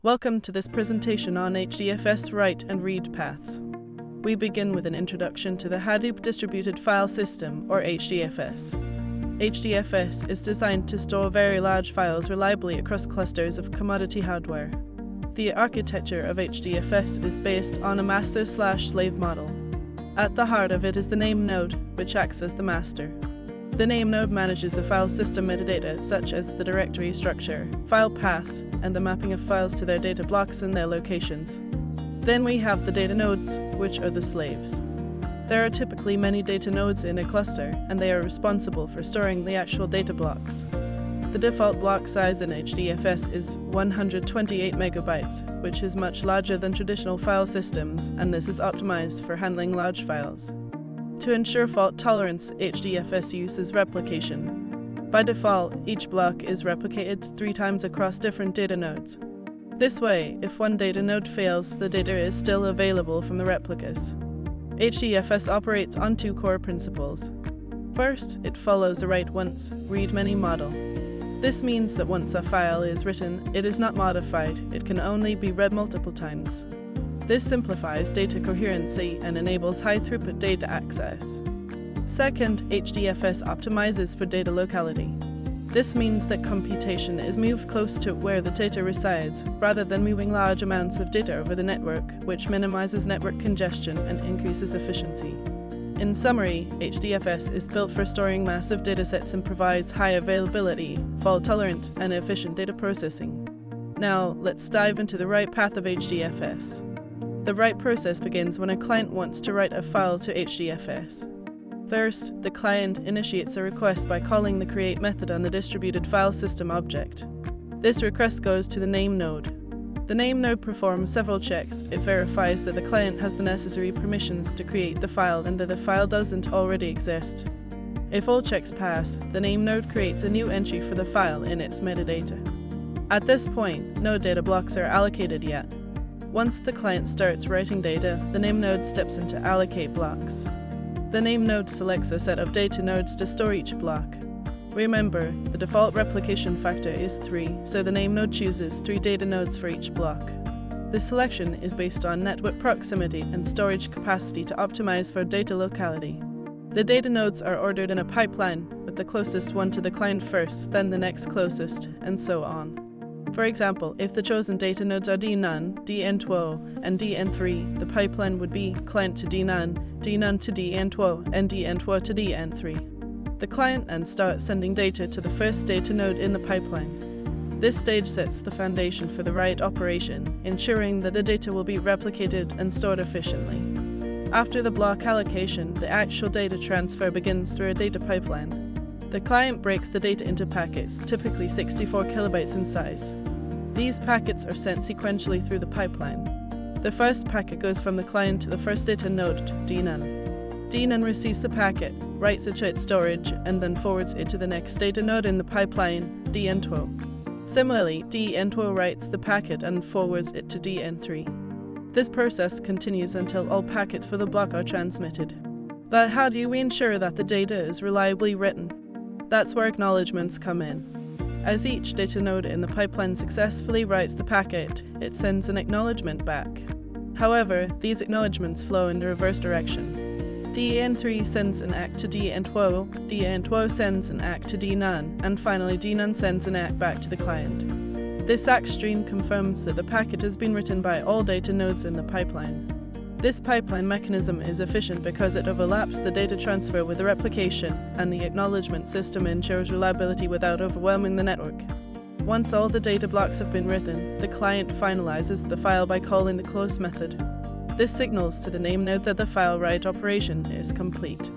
Welcome to this presentation on HDFS write and read paths. We begin with an introduction to the Hadoop Distributed File System, or HDFS. HDFS is designed to store very large files reliably across clusters of commodity hardware. The architecture of HDFS is based on a master/slave model. At the heart of it is the NameNode, which acts as the master. The NameNode manages the file system metadata such as the directory structure, file paths, and the mapping of files to their data blocks and their locations. Then we have the DataNodes, which are the slaves. There are typically many data nodes in a cluster, and they are responsible for storing the actual data blocks. The default block size in HDFS is 128 megabytes, which is much larger than traditional file systems, and this is optimized for handling large files. To ensure fault tolerance, HDFS uses replication. By default, each block is replicated 3 times across different data nodes. This way, if one data node fails, the data is still available from the replicas. HDFS operates on 2 core principles. First, it follows a write once, read many model. This means that once a file is written, it is not modified, it can only be read multiple times. This simplifies data coherency and enables high-throughput data access. Second, HDFS optimizes for data locality. This means that computation is moved close to where the data resides, rather than moving large amounts of data over the network, which minimizes network congestion and increases efficiency. In summary, HDFS is built for storing massive datasets and provides high availability, fault-tolerant, and efficient data processing. Now, let's dive into the write path of HDFS. The write process begins when a client wants to write a file to HDFS. First, the client initiates a request by calling the create method on the distributed file system object. This request goes to the NameNode. The NameNode performs several checks. It verifies that the client has the necessary permissions to create the file and that the file doesn't already exist. If all checks pass, the NameNode creates a new entry for the file in its metadata. At this point, no data blocks are allocated yet. Once the client starts writing data, the NameNode steps in to allocate blocks. The NameNode selects a set of data nodes to store each block. Remember, the default replication factor is 3, so the NameNode chooses 3 data nodes for each block. This selection is based on network proximity and storage capacity to optimize for data locality. The data nodes are ordered in a pipeline, with the closest one to the client first, then the next closest, and so on. For example, if the chosen data nodes are D1, DN2, and DN3, the pipeline would be client to D1, D1 to DN2, and DN2 to DN3. The client then starts sending data to the first data node in the pipeline. This stage sets the foundation for the write operation, ensuring that the data will be replicated and stored efficiently. After the block allocation, the actual data transfer begins through a data pipeline. The client breaks the data into packets, typically 64 kilobytes in size. These packets are sent sequentially through the pipeline. The first packet goes from the client to the first data node, D1. D1 receives the packet, writes it to its storage, and then forwards it to the next data node in the pipeline, DN2. Similarly, DN2 writes the packet and forwards it to DN3. This process continues until all packets for the block are transmitted. But how do we ensure that the data is reliably written? That's where acknowledgements come in. As each data node in the pipeline successfully writes the packet, it sends an acknowledgement back. However, these acknowledgements flow in the reverse direction. DN3 sends an ACK to DN2, DN2 sends an ACK to D1, and finally D1 sends an ACK back to the client. This ACK stream confirms that the packet has been written by all data nodes in the pipeline. This pipeline mechanism is efficient because it overlaps the data transfer with the replication, and the acknowledgement system ensures reliability without overwhelming the network. Once all the data blocks have been written, the client finalizes the file by calling the close method. This signals to the NameNode that the file write operation is complete.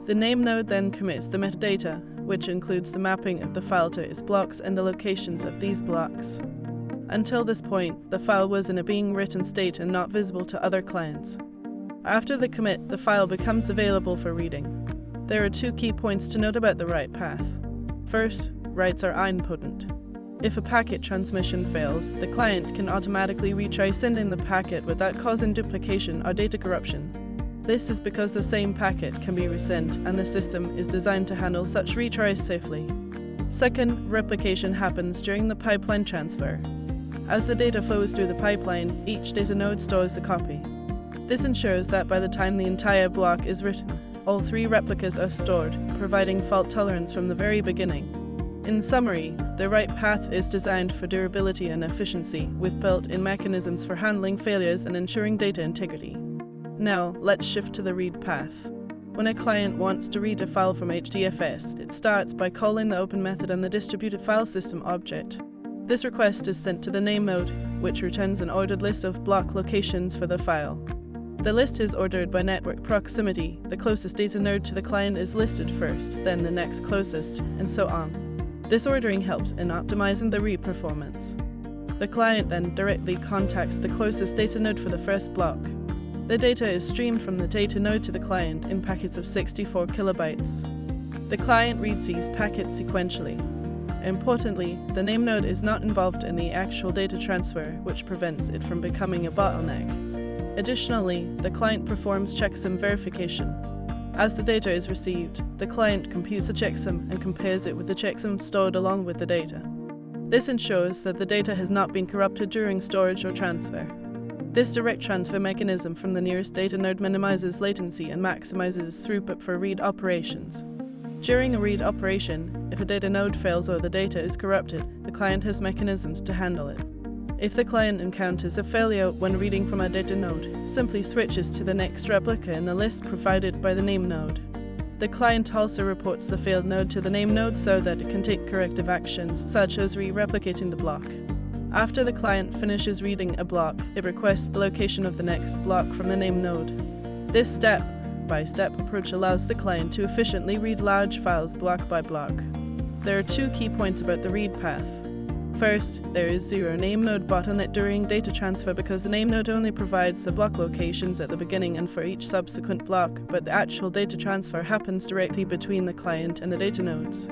The NameNode then commits the metadata, which includes the mapping of the file to its blocks and the locations of these blocks. Until this point, the file was in a being written state and not visible to other clients. After the commit, the file becomes available for reading. There are 2 key points to note about the write path. First, writes are idempotent. If a packet transmission fails, the client can automatically retry sending the packet without causing duplication or data corruption. This is because the same packet can be resent, and the system is designed to handle such retries safely. Second, replication happens during the pipeline transfer. As the data flows through the pipeline, each data node stores a copy. This ensures that by the time the entire block is written, all 3 replicas are stored, providing fault tolerance from the very beginning. In summary, the write path is designed for durability and efficiency, with built-in mechanisms for handling failures and ensuring data integrity. Now, let's shift to the read path. When a client wants to read a file from HDFS, it starts by calling the open method and the distributed file system object. This request is sent to the NameNode, which returns an ordered list of block locations for the file. The list is ordered by network proximity. The closest data node to the client is listed first, then the next closest, and so on. This ordering helps in optimizing the read performance. The client then directly contacts the closest data node for the first block. The data is streamed from the data node to the client in packets of 64 kilobytes. The client reads these packets sequentially. Importantly, the NameNode is not involved in the actual data transfer, which prevents it from becoming a bottleneck. Additionally, the client performs checksum verification. As the data is received, the client computes a checksum and compares it with the checksum stored along with the data. This ensures that the data has not been corrupted during storage or transfer. This direct transfer mechanism from the nearest data node minimizes latency and maximizes throughput for read operations. During a read operation, if a data node fails or the data is corrupted, the client has mechanisms to handle it. If the client encounters a failure when reading from a data node, simply switches to the next replica in the list provided by the NameNode. The client also reports the failed node to the NameNode so that it can take corrective actions, such as re-replicating the block. After the client finishes reading a block, it requests the location of the next block from the NameNode. This step-by-step approach allows the client to efficiently read large files block by block. There are 2 key points about the read path. First, there is zero NameNode bottleneck during data transfer because the NameNode only provides the block locations at the beginning and for each subsequent block, but the actual data transfer happens directly between the client and the data nodes.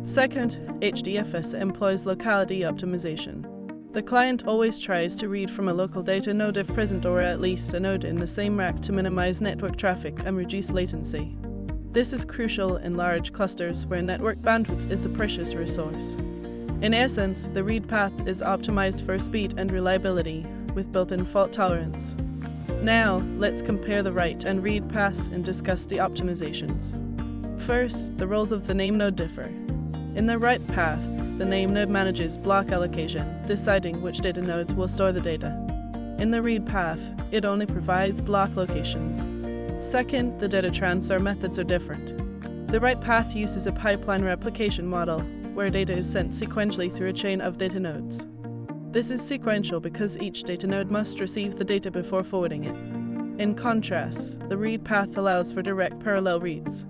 Second, HDFS employs locality optimization. The client always tries to read from a local data node if present, or at least a node in the same rack, to minimize network traffic and reduce latency. This is crucial in large clusters where network bandwidth is a precious resource. In essence, the read path is optimized for speed and reliability, with built-in fault tolerance. Now, let's compare the write and read paths and discuss the optimizations. First, the roles of the NameNode differ. In the write path, the NameNode manages block allocation, deciding which data nodes will store the data. In the read path, it only provides block locations. Second, the data transfer methods are different. The write path uses a pipeline replication model, where data is sent sequentially through a chain of data nodes. This is sequential because each data node must receive the data before forwarding it. In contrast, the read path allows for direct parallel reads.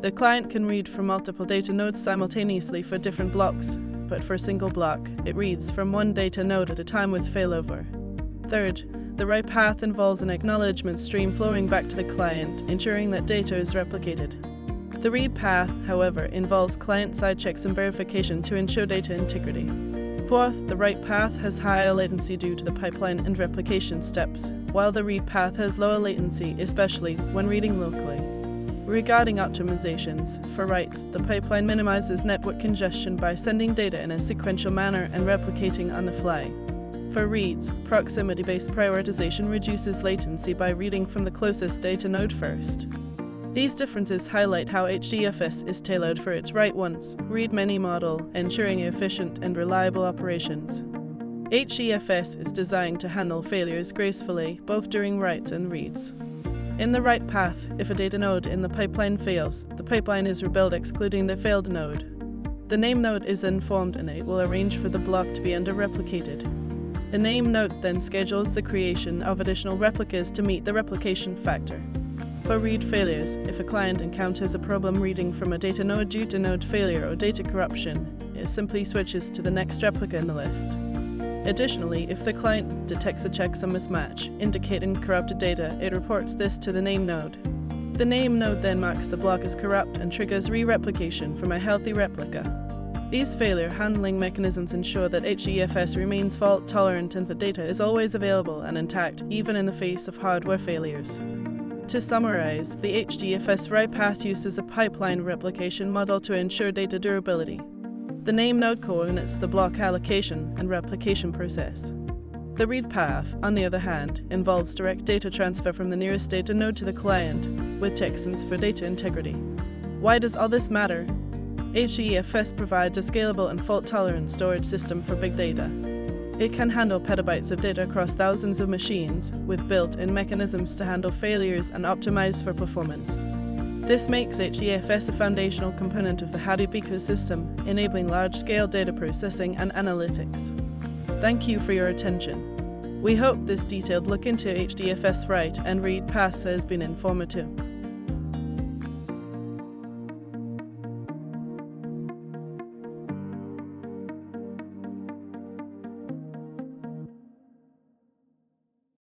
The client can read from multiple data nodes simultaneously for different blocks, but for a single block, it reads from one data node at a time with failover. Third, the write path involves an acknowledgement stream flowing back to the client, ensuring that data is replicated. The read path, however, involves client-side checksum verification to ensure data integrity. Fourth, the write path has higher latency due to the pipeline and replication steps, while the read path has lower latency, especially when reading locally. Regarding optimizations, for writes, the pipeline minimizes network congestion by sending data in a sequential manner and replicating on the fly. For reads, proximity-based prioritization reduces latency by reading from the closest data node first. These differences highlight how HDFS is tailored for its write once, read many model, ensuring efficient and reliable operations. HDFS is designed to handle failures gracefully, both during writes and reads. In the write path, if a data node in the pipeline fails, the pipeline is rebuilt excluding the failed node. The NameNode is informed and it will arrange for the block to be under-replicated. The NameNode then schedules the creation of additional replicas to meet the replication factor. For read failures, if a client encounters a problem reading from a data node due to node failure or data corruption, it simply switches to the next replica in the list. Additionally, if the client detects a checksum mismatch, indicating corrupted data, it reports this to the NameNode. The NameNode then marks the block as corrupt and triggers re-replication from a healthy replica. These failure handling mechanisms ensure that HDFS remains fault-tolerant and the data is always available and intact, even in the face of hardware failures. To summarize, the HDFS write path uses a pipeline replication model to ensure data durability. The NameNode coordinates the block allocation and replication process. The read path, on the other hand, involves direct data transfer from the nearest data node to the client, with checksums for data integrity. Why does all this matter? HDFS provides a scalable and fault-tolerant storage system for big data. It can handle petabytes of data across thousands of machines, with built-in mechanisms to handle failures and optimize for performance. This makes HDFS a foundational component of the Hadoop ecosystem, enabling large-scale data processing and analytics. Thank you for your attention. We hope this detailed look into HDFS write and read paths has been informative.